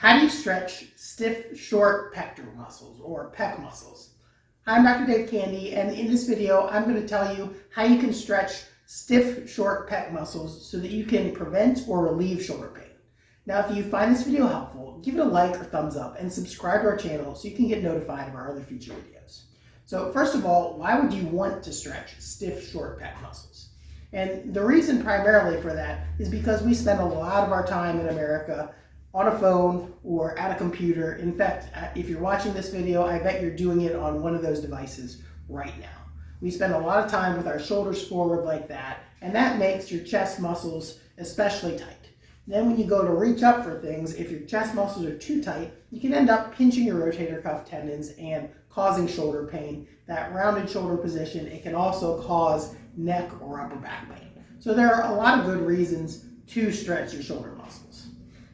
How do you stretch stiff, short pectoral muscles or pec muscles? I'm Dr. Dave Candy, and in this video, I'm going to tell you how you can stretch stiff, short pec muscles so that you can prevent or relieve shoulder pain. Now, if you find this video helpful, give it a like or thumbs up and subscribe to our channel so you can get notified of our other future videos. So first of all, why would you want to stretch stiff, short pec muscles? And the reason primarily for that is because we spend a lot of our time in America on a phone or at a computer. In fact, if you're watching this video, I bet you're doing it on one of those devices right now. We spend a lot of time with our shoulders forward like that, and that makes your chest muscles especially tight. Then when you go to reach up for things, if your chest muscles are too tight, you can end up pinching your rotator cuff tendons and causing shoulder pain. That rounded shoulder position, it can also cause neck or upper back pain. So there are a lot of good reasons to stretch your shoulder muscles,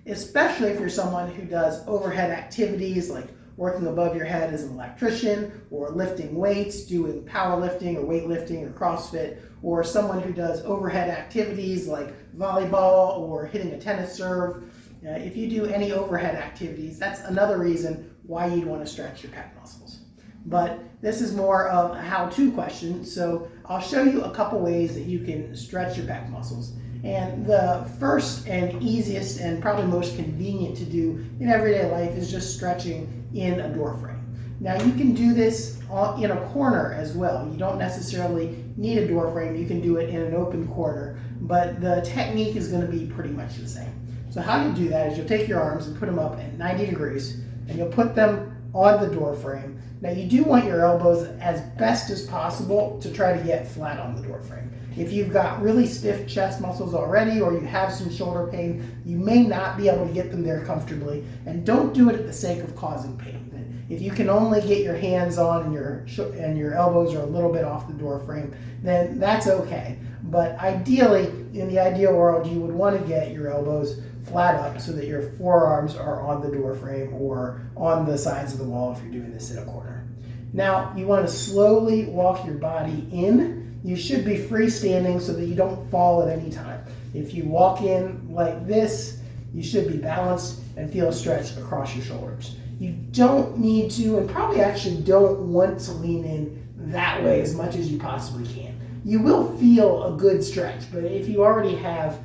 especially if you're someone who does overhead activities like working above your head as an electrician, or lifting weights, doing powerlifting or weightlifting or CrossFit, or someone who does overhead activities like volleyball or hitting a tennis serve. If you do any overhead activities, that's another reason why you'd want to stretch your pec muscles. But this is more of a how-to question, so I'll show you a couple ways that you can stretch your pec muscles. And the first and easiest and probably most convenient to do in everyday life is just stretching in a door frame. Now you can do this in a corner as well. You don't necessarily need a door frame. You can do it in an open corner, but the technique is going to be pretty much the same. So how you do that is you'll take your arms and put them up at 90 degrees, and you'll put them on the door frame. Now you do want your elbows as best as possible to try to get flat on the door frame. If you've got really stiff chest muscles already, or you have some shoulder pain, you may not be able to get them there comfortably, and don't do it at the sake of causing pain. If you can only get your hands on and your elbows are a little bit off the door frame, then that's okay. But ideally, in the ideal world, you would want to get your elbows flat up so that your forearms are on the door frame or on the sides of the wall if you're doing this in a corner. Now, you want to slowly walk your body in. You should be freestanding so that you don't fall at any time. If you walk in like this, you should be balanced and feel a stretch across your shoulders. You don't need to, and probably actually don't want to, lean in that way as much as you possibly can. You will feel a good stretch, but if you already have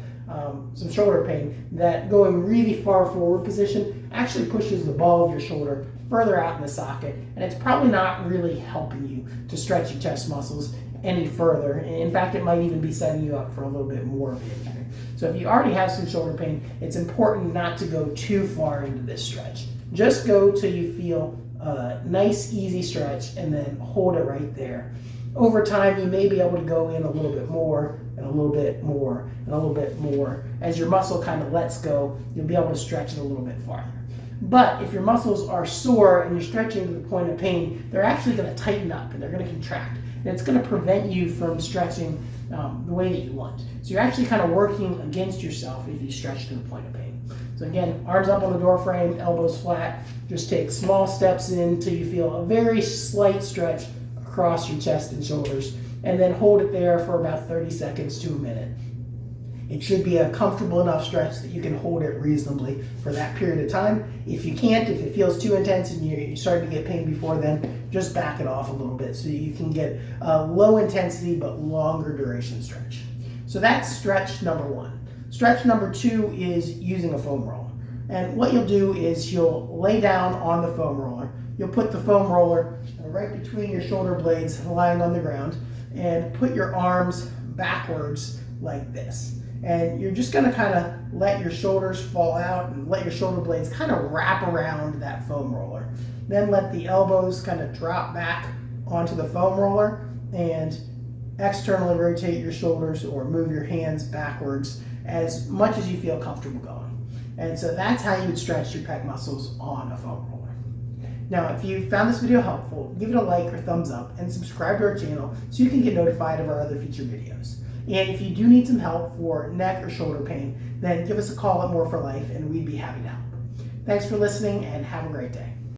some shoulder pain, that going really far forward position actually pushes the ball of your shoulder further out in the socket, and it's probably not really helping you to stretch your chest muscles any further. In fact, it might even be setting you up for a little bit more of an injury. So if you already have some shoulder pain, it's important not to go too far into this stretch. Just go till you feel a nice, easy stretch, and then hold it right there. Over time, you may be able to go in a little bit more, and a little bit more, and a little bit more. As your muscle kind of lets go, you'll be able to stretch it a little bit farther. But if your muscles are sore and you're stretching to the point of pain, they're actually going to tighten up and they're going to contract. And it's going to prevent you from stretching the way that you want. So you're actually kind of working against yourself if you stretch to the point of pain. So again, arms up on the door frame, elbows flat. Just take small steps in until you feel a very slight stretch across your chest and shoulders, and then hold it there for about 30 seconds to a minute. It should be a comfortable enough stretch that you can hold it reasonably for that period of time. If you can't, if it feels too intense and you start to get pain before then, just back it off a little bit so you can get a low intensity but longer duration stretch. So that's stretch number one. Stretch number two is using a foam roller. And what you'll do is you'll lay down on the foam roller. You'll put the foam roller right between your shoulder blades lying on the ground, and put your arms backwards like this. And you're just going to kind of let your shoulders fall out and let your shoulder blades kind of wrap around that foam roller. Then let the elbows kind of drop back onto the foam roller, and externally rotate your shoulders or move your hands backwards as much as you feel comfortable going. And so that's how you would stretch your pec muscles on a foam roller. Now, if you found this video helpful, give it a like or thumbs up and subscribe to our channel so you can get notified of our other future videos. And if you do need some help for neck or shoulder pain, then give us a call at More for Life and we'd be happy to help. Thanks for listening and have a great day.